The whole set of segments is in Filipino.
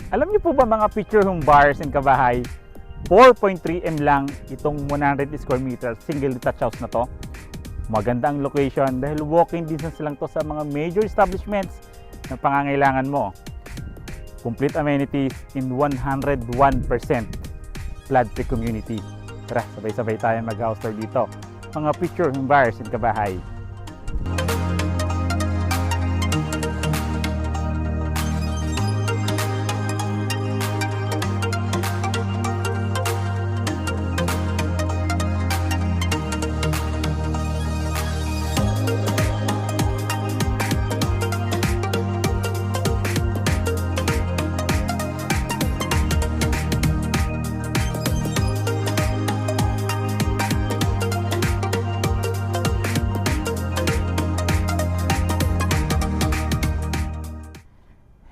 Alam niyo po ba mga picture home buyers and kabahay, 4.3M lang itong 100 square meter single detached house na to. Maganda ang location dahil walking distance lang to sa mga major establishments na pangangailangan mo. Complete amenities in 101% flood-free community. Tara, sabay-sabay tayo mag-house tour dito. Mga picture home buyers and kabahay.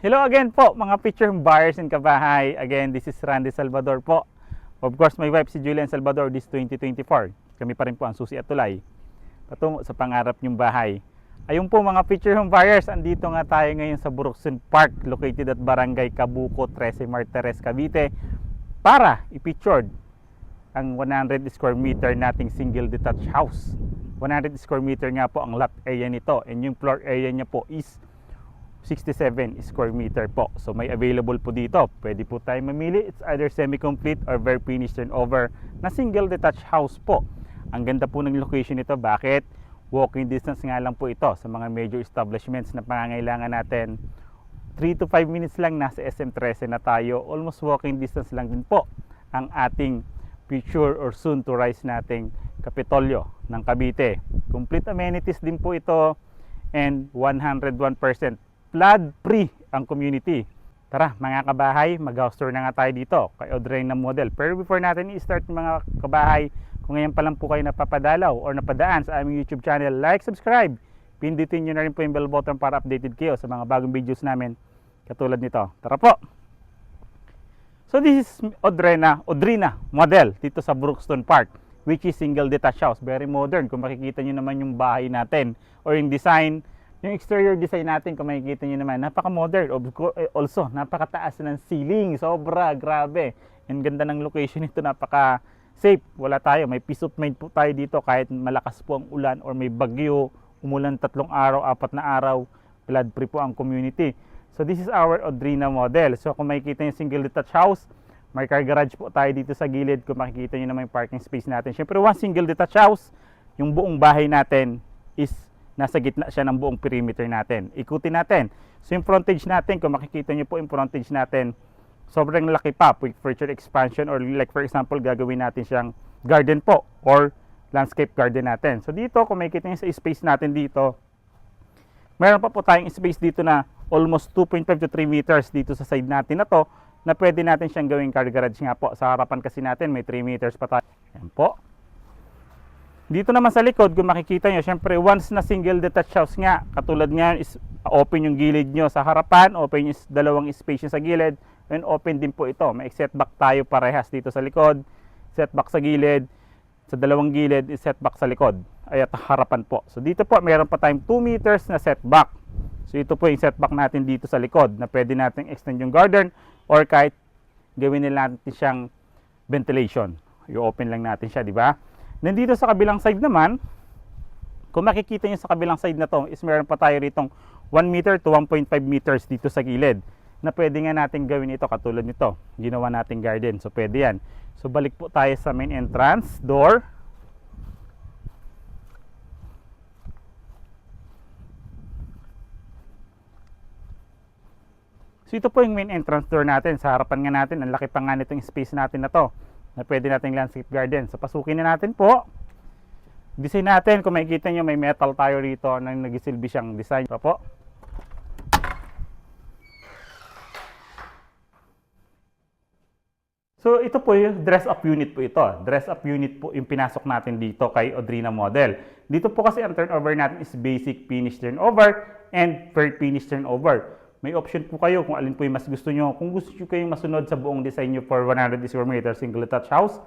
Hello again po mga picture buyers and kabahay. Again, this is Randy Salvador po. Of course, my wife si Julian Salvador this 2024. Kami pa rin po ang susi at tulay patungo sa pangarap niyong bahay. Ayun po mga picture home buyers, andito nga tayo ngayon sa Buruxton Park located at Barangay Cabuco, 13 Martires, Cavite para i-pictured ang 100 square meter nating single detached house. 100 square meter nga po ang lot area nito and yung floor area niya po is 67 square meter po. So may available po dito. Pwede po tayo mamili. It's either semi-complete or very finished turnover na single detached house po. Ang ganda po ng location nito. Bakit? Walking distance nga lang po ito sa mga major establishments na pangangailangan natin. 3 to 5 minutes lang nasa SM13 na tayo. Almost walking distance lang din po ang ating future or soon to rise nating Kapitolyo ng Cavite. Complete amenities din po ito and 101% flood-free ang community. Tara mga kabahay, mag-house tour na nga tayo dito kay Audrina Model. Pero before natin i-start mga kabahay, kung ngayon pa lang po kayo napapadalaw or napadaan sa aming YouTube channel, like, subscribe. Pindutin nyo na rin po yung bell button para updated kayo sa mga bagong videos namin katulad nito. Tara po! So this is Audrina Model dito sa Buruxton Park, which is single detached house. Very modern. Kung makikita nyo naman yung bahay natin or yung design, yung exterior design natin, kung makikita nyo naman, napaka-modern. Also, napakataas ng ceiling. Sobra, grabe. Ang ganda ng location nito, napaka-safe. Wala tayo, may peace of mind po tayo dito kahit malakas po ang ulan or may bagyo, umulan 3 araw, 4 na araw, flood-free po ang community. So this is our Audrina Model. So kung makikita yung single detached house, may car garage po tayo dito sa gilid. Kung makikita nyo naman yung parking space natin. Siyempre, one single detached house, yung buong bahay natin is nasa gitna siya ng buong perimeter natin. Ikutin natin. So yung frontage natin, kung makikita nyo po yung frontage natin, sobrang laki pa with further expansion or like for example, gagawin natin siyang garden po or landscape garden natin. So dito, kung makikita nyo sa space natin dito, meron pa po tayong space dito na almost 2.5 to 3 meters dito sa side natin na to, na pwede natin siyang gawing car garage nga po. Sa harapan kasi natin, may 3 meters pa tayo. Yan po. Dito naman sa likod, kung makikita nyo, syempre once na single detached house nga, katulad nga is open yung gilid nyo sa harapan, open yung dalawang space sa gilid, and open din po ito. May setback tayo parehas dito sa likod, setback sa gilid, sa dalawang gilid is setback sa likod, ay at harapan po. So dito po, mayroon pa tayong 2 meters na setback. So ito po yung setback natin dito sa likod, na pwede natin extend yung garden, or kahit gawin nila natin siyang ventilation. I-open lang natin siya, di ba? Nandito sa kabilang side naman, kung makikita nyo sa kabilang side na to, is meron pa tayo ritong 1 meter to 1.5 meters dito sa gilid, na pwede nga natin gawin ito katulad nito. Ginawa nating garden. So pwede yan. So balik po tayo sa main entrance door. So ito po yung main entrance door natin. Sa harapan nga natin, ang laki pa nga nitong space natin na to, na pwede nating landscape garden. So pasukin na natin po. Design natin, kung makikita nyo, may metal tayo rito na nagisilbi siyang design. So po. So ito po yung dress up unit po ito. Dress up unit po yung pinasok natin dito kay Audrina Model. Dito po kasi ang turnover natin is basic finish turnover and very finish turnover. May option po kayo kung alin po yung mas gusto nyo. Kung gusto nyo kayong masunod sa buong design nyo for 100 square meter single detached house,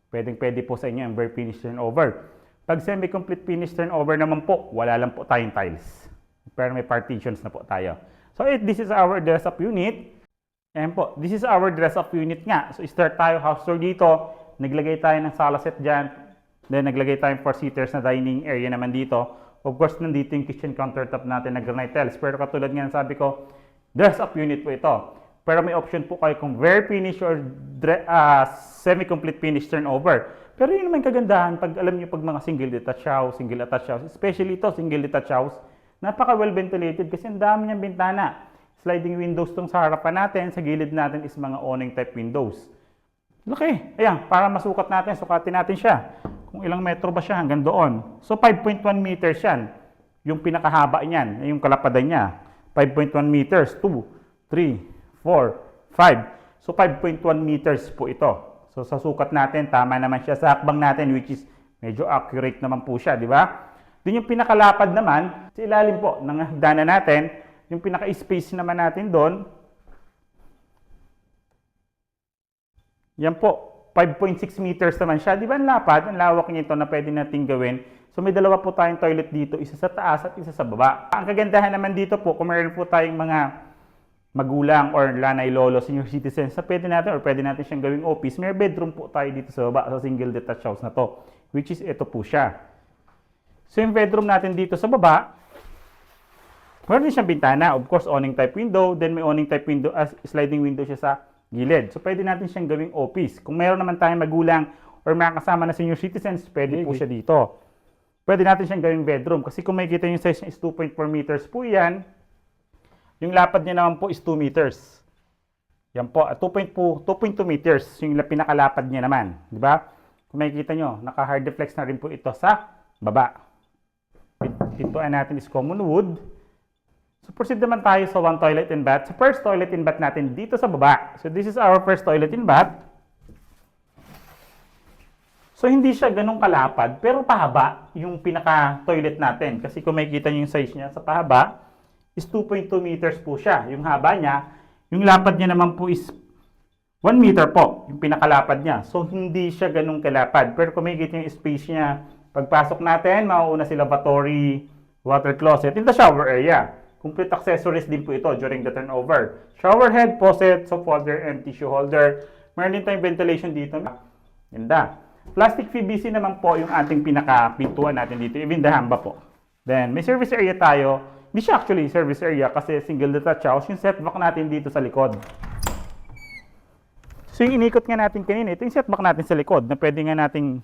pwede po sa inyo ang bare finish turnover. Pag semi-complete finish turnover naman po, wala lang po tayong tiles. Pero may partitions na po tayo. So this is our dress up unit. Ayan po, this is our dress-up unit nga. So start tayo house tour dito. Naglagay tayo ng sala set dyan. Then naglagay tayong 4-seaters na dining area naman dito. Of course, nandito yung kitchen countertop natin na granite tiles. Pero katulad nga sabi ko, dress-up unit po ito. Pero may option po kayo kung very finish or semi-complete finish turnover. Pero yun naman kagandahan pag alam niyo pag mga single detached house, especially ito, single detached house, napaka well ventilated kasi ang dami niyang bintana. Sliding windows tong sa harapan natin, sa gilid natin is mga awning type windows. Laki. Ayan, para masukat natin, sukatin natin siya. Kung ilang metro ba siya hanggang doon. So 5.1 meters yan. Yung pinakahaba niyan, yung kalapadan niya. 5.1 meters, 2, 3, 4, 5. So 5.1 meters po ito. So sa sukat natin, tama naman siya sa hakbang natin, which is medyo accurate naman po siya, di ba? Din yung pinakalapad naman, sa ilalim po ng hagdanan natin, yung pinaka-space naman natin doon, yan po, 5.6 meters naman siya. Di ba ang lapad? Ang lawak nito na pwede natin gawin. So may dalawa po tayong toilet dito, isa sa taas at isa sa baba. Ang kagandahan naman dito po, kung meron po tayong mga magulang or lanay lolo, senior citizens, na pwede natin siyang gawing office, may bedroom po tayo dito sa baba, sa single detached house na to, which is ito po siya. So yung bedroom natin dito sa baba, meron din siyang bintana, of course, awning type window, then may awning type window, sliding window siya sa gilid. So pwede natin siyang gawing office. Kung meron naman tayong magulang or mga kasama na senior citizens, pwede po siya dito. Pwede natin siyang gawing bedroom, kasi kung makikita yung size niya is 2.4 meters po yan, yung lapad niya naman po is 2 meters. Yan po, 2.2 meters yung pinakalapad niya naman. Di ba? Kung makikita nyo, naka-hard deflex na rin po ito sa baba. Pintuan natin is common wood. So proceed naman tayo sa one toilet and bath. So first toilet and bath natin dito sa baba. So this is our first toilet and bath. So hindi siya ganun kalapad, pero pahaba yung pinaka-toilet natin. Kasi kung makikita nyo yung size niya sa pahaba, is 2.2 meters po siya. Yung haba niya, yung lapad niya naman po is 1 meter po, yung pinakalapad niya. So, hindi siya ganun kalapad. Pero kung makikita yung space niya, pagpasok natin, mauuna si lavatory, water closet, in the shower area. Complete accessories din po ito during the turnover. Shower head, faucet, soap holder, and tissue holder. Meron din tayong ventilation dito. Ganda. Plastic PVC naman po yung ating pinaka-pintuan natin dito, even the hamba po. Then, may service area tayo. Hindi siya actually service area kasi single detached house, yung setback natin dito sa likod. So yung inikot nga natin kanina, ito yung setback natin sa likod na pwede nga nating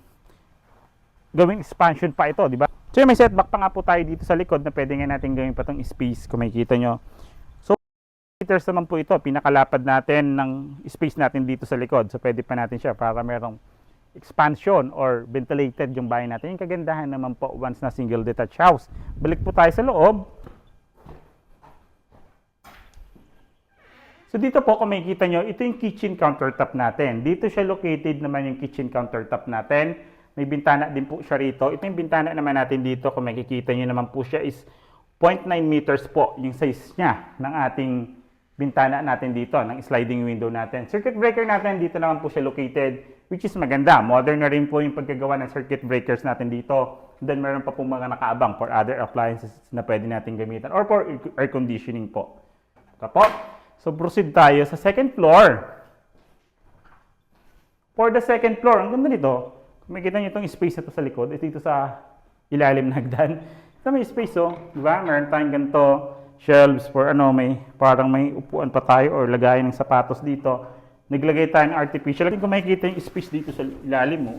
gawing expansion pa ito, di ba? So may setback pa nga po tayo dito sa likod na pwede nga natin gawin pa itong space kung makikita nyo. So meters naman po ito, pinakalapad natin ng space natin dito sa likod. So pwede pa natin siya para merong expansion or ventilated yung bahay natin. Yung kagandahan naman po once na single detached house. Balik po tayo sa loob. So dito po kung makikita nyo, ito yung kitchen countertop natin. Dito siya located naman yung kitchen countertop natin. May bintana din po siya rito. Ito yung bintana naman natin dito. Kung makikita nyo naman po siya is 0.9 meters po yung size niya ng ating bintana natin dito, ng sliding window natin. Circuit breaker natin, dito naman po siya located, which is maganda. Modern na rin po yung pagkagawa ng circuit breakers natin dito. Then meron pa po mga nakaabang for other appliances na pwede natin gamitan or for air conditioning po. Tapos, so proceed tayo sa second floor. For the second floor, ang ganda nito. Kung makikita nyo itong space na ito sa likod, ito sa ilalim na hagdan. Ito may space, oh. Diba? Meron tayong ganito, shelves for parang may upuan pa tayo or lagayan ng sapatos dito. Naglagay tayo ng artificial. Kung makikita yung space dito sa ilalim mo,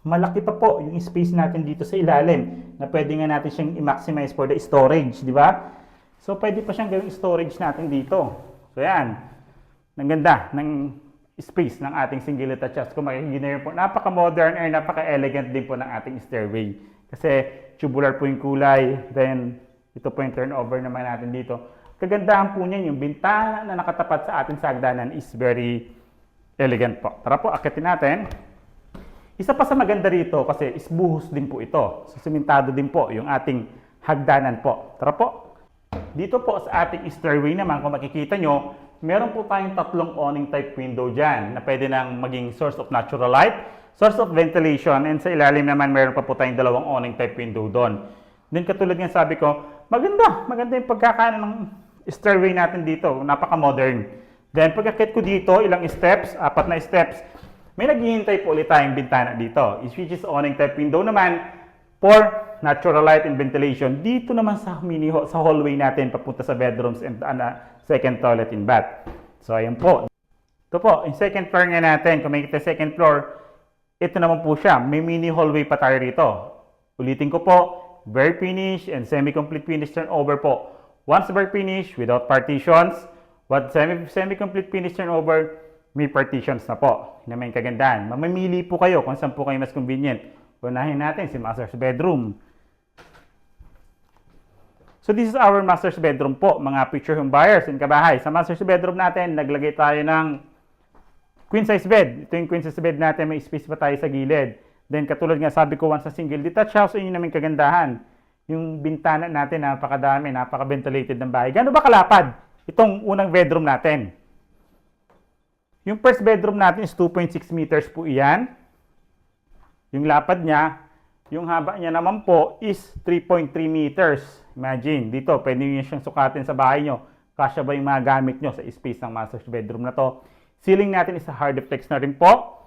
malaki pa po yung space natin dito sa ilalim na pwede nga natin siyang i-maximize for the storage, di ba? So, pwede pa siyang gawing storage natin dito. So, yan. Ang ganda ng space ng ating single detached house. Kung makikita po, napaka-modern or napaka-elegant din po ng ating stairway. Kasi, tubular po yung kulay. Then, ito po yung turnover naman natin dito. Kagandahan po niyan, yung bintana na nakatapat sa ating sagdanan is very elegant po. Tara po, akitin natin. Isa pa sa maganda rito kasi is buhos din po ito. So, simentado din po yung ating hagdanan po. Tara po. Dito po sa ating stairway naman, kung makikita nyo, meron po tayong tatlong awning type window dyan na pwede nang maging source of natural light, source of ventilation, and sa ilalim naman meron pa po tayong dalawang awning type window doon. Then katulad nga sabi ko, maganda yung pagkakaano ng stairway natin dito, napaka-modern. Then pagkakit ko dito, ilang steps, 4 na steps, may naghihintay po ulit tayong bintana dito. Which is awning type window naman for natural light and ventilation. Dito naman sa sa hallway natin papunta sa bedrooms and second toilet and bath. So ayan po. Ito po, yung second floor nga natin, kung makikita second floor, ito naman po siya. May mini hallway pa tayo rito. Ulitin ko po, bare finish and semi-complete finish turnover po. Once bare finish, without partitions, semi-complete finish turnover, may partitions na po. Na may kagandahan. Mamimili po kayo kung saan po kayo mas convenient. Unahin natin si master's bedroom. So this is our master's bedroom po, mga future home buyers and kabahay. Sa master's bedroom natin, naglagay tayo ng queen size bed. Ito yung queen size bed natin, may space pa tayo sa gilid. Then katulad nga sabi ko, once sa single detached house, yun namin kagandahan. Yung bintana natin, napakadami, napaka-ventilated ng bahay. Gano'n ba kalapad itong unang bedroom natin? Yung first bedroom natin is 2.6 meters po iyan. Yung lapad niya, yung haba niya naman po is 3.3 meters. Imagine, dito, pwede nyo siyang sukatin sa bahay nyo. Kasya ba yung mga gamit nyo sa space ng master's bedroom na to? Ceiling natin is a hard flex na rin po.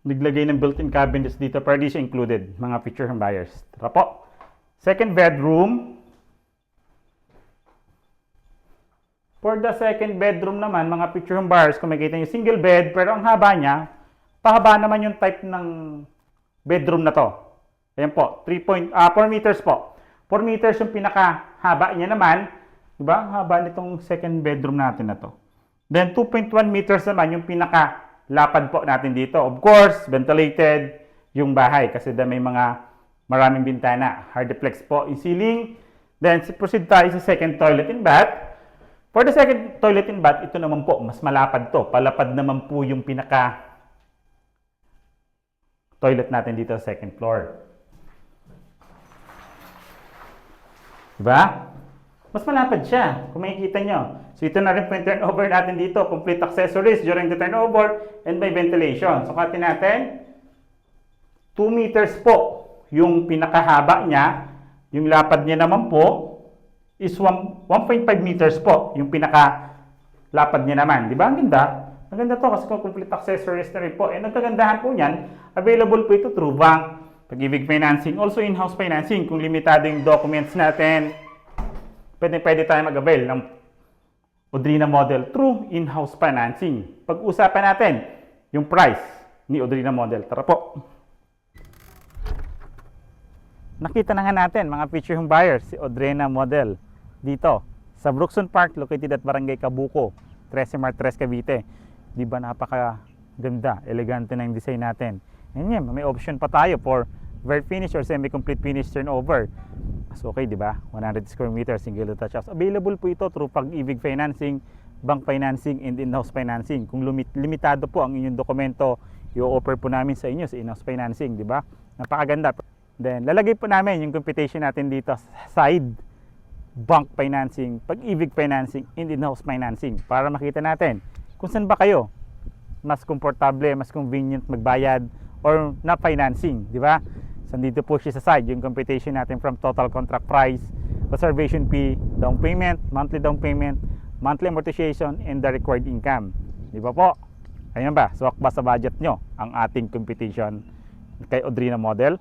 Naglagay ng built-in cabinets dito, partition included, mga future home buyers. Tara po. Second bedroom. For the second bedroom naman, mga future home buyers, kung makikita nyo, single bed, pero ang haba niya, pahaba naman yung type ng bedroom na to. Ayan po, 4 meters po. 4 meters yung pinakahaba niya naman. Diba? Haba nitong second bedroom natin na to. Then 2.1 meters naman yung pinakalapad po natin dito. Of course, ventilated yung bahay kasi may maraming bintana. Hard flex po yung ceiling. Then proceed tayo sa second toilet and bath. For the second toilet and bath, ito naman po, mas malapad to. Palapad naman po yung pinaka toilet natin dito sa second floor. Diba? Mas malapad siya, kung makikita nyo. So ito na rin po yung turnover natin dito. Complete accessories during the turnover and by ventilation. So katin natin, 2 meters po yung pinakahaba niya. Yung lapad niya naman po is 1.5 meters po yung pinakalapad niya naman. Di ba? Ang ganda. Ang ganda to kasi complete accessories na rin po. And ang kagandahan po niyan, available po ito through bank, Pag-ibig financing, also in-house financing. Kung limitado yung documents natin, pwede tayo mag-avail ng Odrina model through in-house financing. Pag-usapan natin yung price ni Odrina model. Tara po. Nakita na nga natin mga future home buyers si Odrina model dito sa Brookson Park located at Barangay Cabuco, 13 Martres, Cavite. Di ba napakaganda, elegante na yung design natin. And yan, may option pa tayo for very finish or semi-complete finish turnover. So okay, di ba? 100 square meters, single detached house. Available po ito through Pag-ibig financing, bank financing, and in-house financing. Kung limitado po ang inyong dokumento, i-offer po namin sa inyo sa in-house financing, di ba? Napakaganda. Then, lalagay po namin yung computation natin dito sa side, bank financing, Pag-ibig financing, and in-house financing para makita natin kung saan ba kayo mas komportable, mas convenient magbayad or na financing, di ba? Sandito po siya sa side, yung computation natin from total contract price, reservation fee, down payment, monthly amortization, and the required income. Di ba po? Ayun ba? Swak ba sa budget nyo ang ating computation kay Odrina model?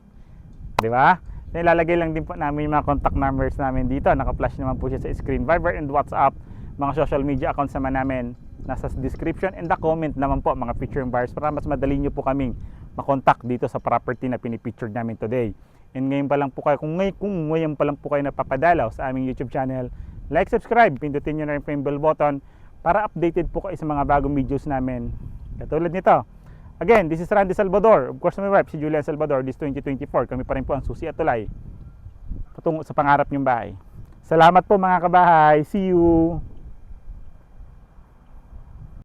Di ba? Nilalagay lang din po namin yung mga contact numbers namin dito. Naka-flash naman po siya sa screen. Viber and WhatsApp, mga social media accounts naman namin nasa description and the comment naman po mga featuring buyers para mas madali nyo po kaming makontak dito sa property na pinipicture namin today. And ngayon pa lang po kayo, kung ngayon pa lang po kayo napapadalaw sa aming YouTube channel, like, subscribe, pindutin nyo na rin po yung bell button para updated po kayo sa mga bagong videos namin. Katulad nito. Again, this is Randy Salvador. Of course, my wife, si Julian Salvador. This 2024, kami pa rin po ang susi at tulay patungo sa pangarap nyong bahay. Salamat po mga kabahay. See you!